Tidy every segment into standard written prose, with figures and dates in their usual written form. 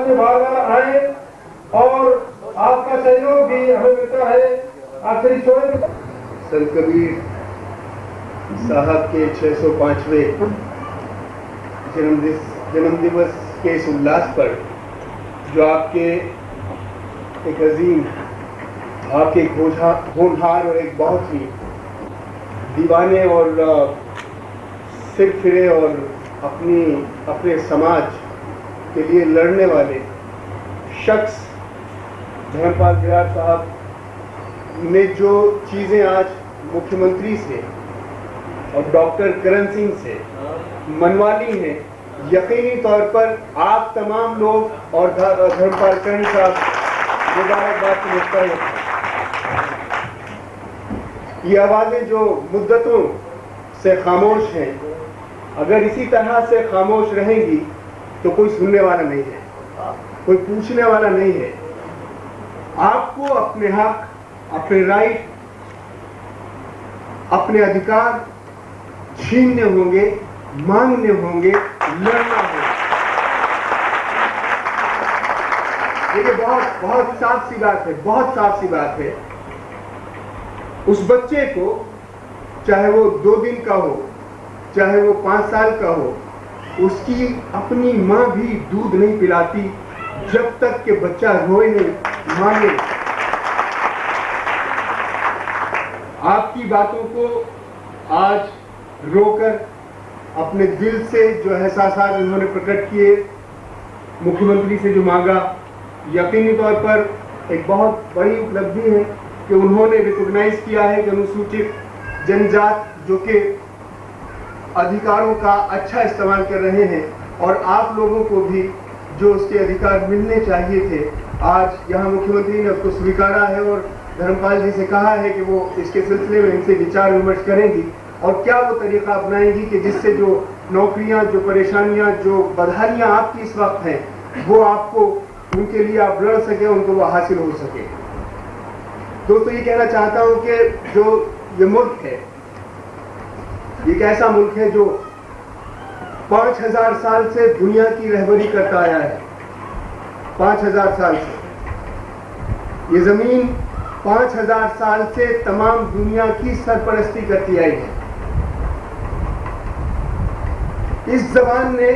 अपने बार बार आए और आपका सहयोग भी हमें मिलता है। आप श्री शोएब संत कबीर साहब के 605वें जन्म दिवस के इस उल्लास पर जो आपके एक अजीम, आपके होनहार और एक बहुत ही दीवाने और सिर फिरे और अपने समाज के लिए लड़ने वाले शख्स धर्मपाल बराड़ साहब ने जो चीज़ें आज मुख्यमंत्री से और डॉक्टर करण सिंह से मनवा ली हैं, यकीनी तौर पर आप तमाम लोग और धर्मपाल करण साहब मुबारकबाद की मुस्तहिक हैं। ये आवाज़ें जो मुद्दतों से खामोश हैं, अगर इसी तरह से खामोश रहेंगी तो कोई सुनने वाला नहीं है, कोई पूछने वाला नहीं है। आपको अपने हक, अपने राइट, अपने अधिकार छीनने होंगे, मांगने होंगे, लड़ना होगा। ये बहुत साफ सी बात है, बहुत साफ सी बात है। उस बच्चे को, चाहे वो 2 दिन का हो, चाहे वो 5 साल का हो, उसकी अपनी मां भी दूध नहीं पिलाती जब तक कि बच्चा रोए नहीं, मांगे। आपकी बातों को आज रोकर अपने दिल से जो एहसास उन्होंने प्रकट किए, मुख्यमंत्री से जो मांगा, यकीनी तौर पर एक बहुत बड़ी उपलब्धि है कि उन्होंने रिकॉग्नाइज किया है कि अनुसूचित जनजात जो कि अधिकारों का अच्छा इस्तेमाल कर रहे हैं और आप लोगों को भी जो उसके अधिकार मिलने चाहिए थे, आज यहाँ मुख्यमंत्री ने उसको स्वीकारा है और धर्मपाल जी से कहा है कि वो इसके सिलसिले में इनसे विचार विमर्श करेंगी और क्या वो तरीका अपनाएंगी कि जिससे जो नौकरियां, जो परेशानियां, जो बदहालियां आपकी इस वक्त हैं, वो आपको उनके लिए आप लड़ सके, उनको वो हासिल हो सके। दोस्तों, ये कहना चाहता हूं कि जो ये मुल्क है, ये एक ऐसा मुल्क है जो 5000 साल से दुनिया की रहबरी करता आया है। 5000 साल से ये जमीन 5000 साल से तमाम दुनिया की सरपरस्ती करती आई है। इस जबान ने,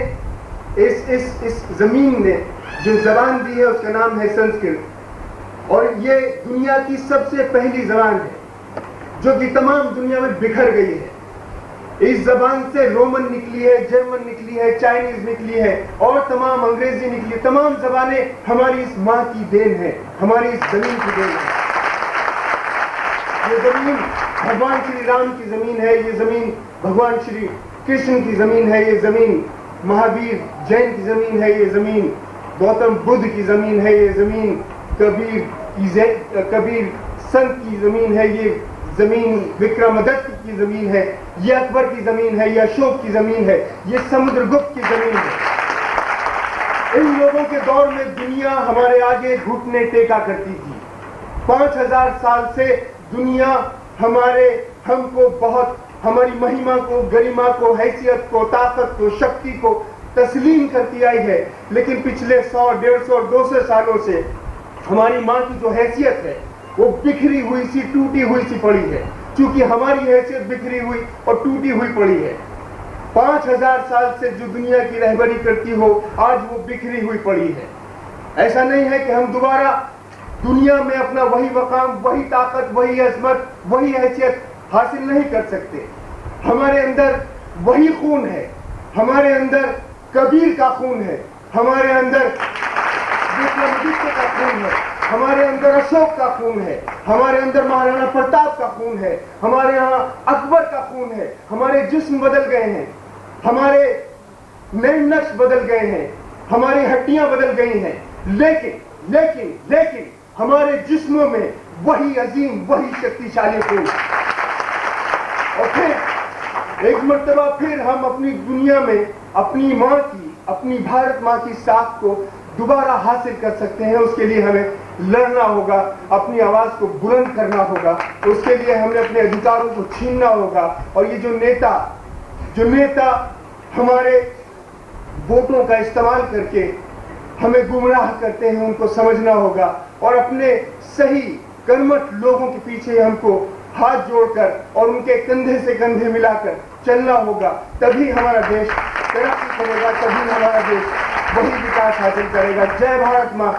इस जमीन ने जो जबान दी है उसका नाम है संस्कृत और ये दुनिया की सबसे पहली जबान है जो कि तमाम दुनिया में बिखर गई है। इस जबान से रोमन निकली है, जर्मन निकली है, चाइनीज निकली है और तमाम अंग्रेजी निकली है। तमाम जबानें हमारी इस माँ की देन है, हमारी इस जमीन की देन है। ये जमीन भगवान श्री राम की जमीन है, ये जमीन भगवान श्री कृष्ण की जमीन है, ये जमीन महावीर जैन की जमीन है, ये जमीन गौतम बुद्ध की जमीन है, ये जमीन कबीर संत की जमीन है, ये जमीन विक्रमादित्य की जमीन है, ये अकबर की जमीन है, ये अशोक की जमीन है, ये समुद्रगुप्त की जमीन है। इन लोगों के दौर में दुनिया हमारे आगे घुटने टेका करती थी। 5000 साल से दुनिया हमको बहुत, हमारी महिमा को, गरिमा को, हैसियत को, ताकत को, शक्ति को तस्लीम करती आई है। लेकिन पिछले 100, 150, 200 सालों से हमारी माँ की जो हैसियत है वो बिखरी हुई सी, टूटी हुई सी पड़ी है। क्योंकि हमारी हैसियत बिखरी हुई और टूटी हुई पड़ी है। 5000 साल से जो दुनिया की रहबरी करती हो, आज वो बिखरी हुई पड़ी है। ऐसा नहीं है कि हम दोबारा दुनिया में अपना वही मकाम, वही ताकत, वही अजमत, वही हैसियत हासिल नहीं कर सकते। हमारे अंदर वही खून है, हमारे अंदर कबीर का खून है, हमारे अंदर विक्रमादित्य का खून है, हमारे अंदर अशोक का खून है, हमारे अंदर महाराणा प्रताप का खून है, हमारे यहाँ अकबर का खून है। हमारे जिस्म बदल गए हैं, हमारे नैन नक्श बदल गए हैं, हमारी हड्डियां बदल गई हैं, लेकिन लेकिन लेकिन हमारे जिस्मों में वही अजीम, वही शक्तिशाली खून। और फिर एक मर्तबा फिर हम अपनी दुनिया में अपनी माँ की, अपनी भारत माँ की साख को दोबारा हासिल कर सकते हैं। उसके लिए हमें लड़ना होगा, अपनी आवाज को बुलंद करना होगा, उसके लिए हमें अपने अधिकारों को छीनना होगा। और ये जो नेता हमारे वोटों का इस्तेमाल करके हमें गुमराह करते हैं उनको समझना होगा और अपने सही कर्मठ लोगों के पीछे हमको हाथ जोड़कर और उनके कंधे से कंधे मिलाकर चलना होगा। तभी हमारा देश तरक्की करेगा, तभी हमारा देश वही विकास हासिल करेगा। जय भारत माँ।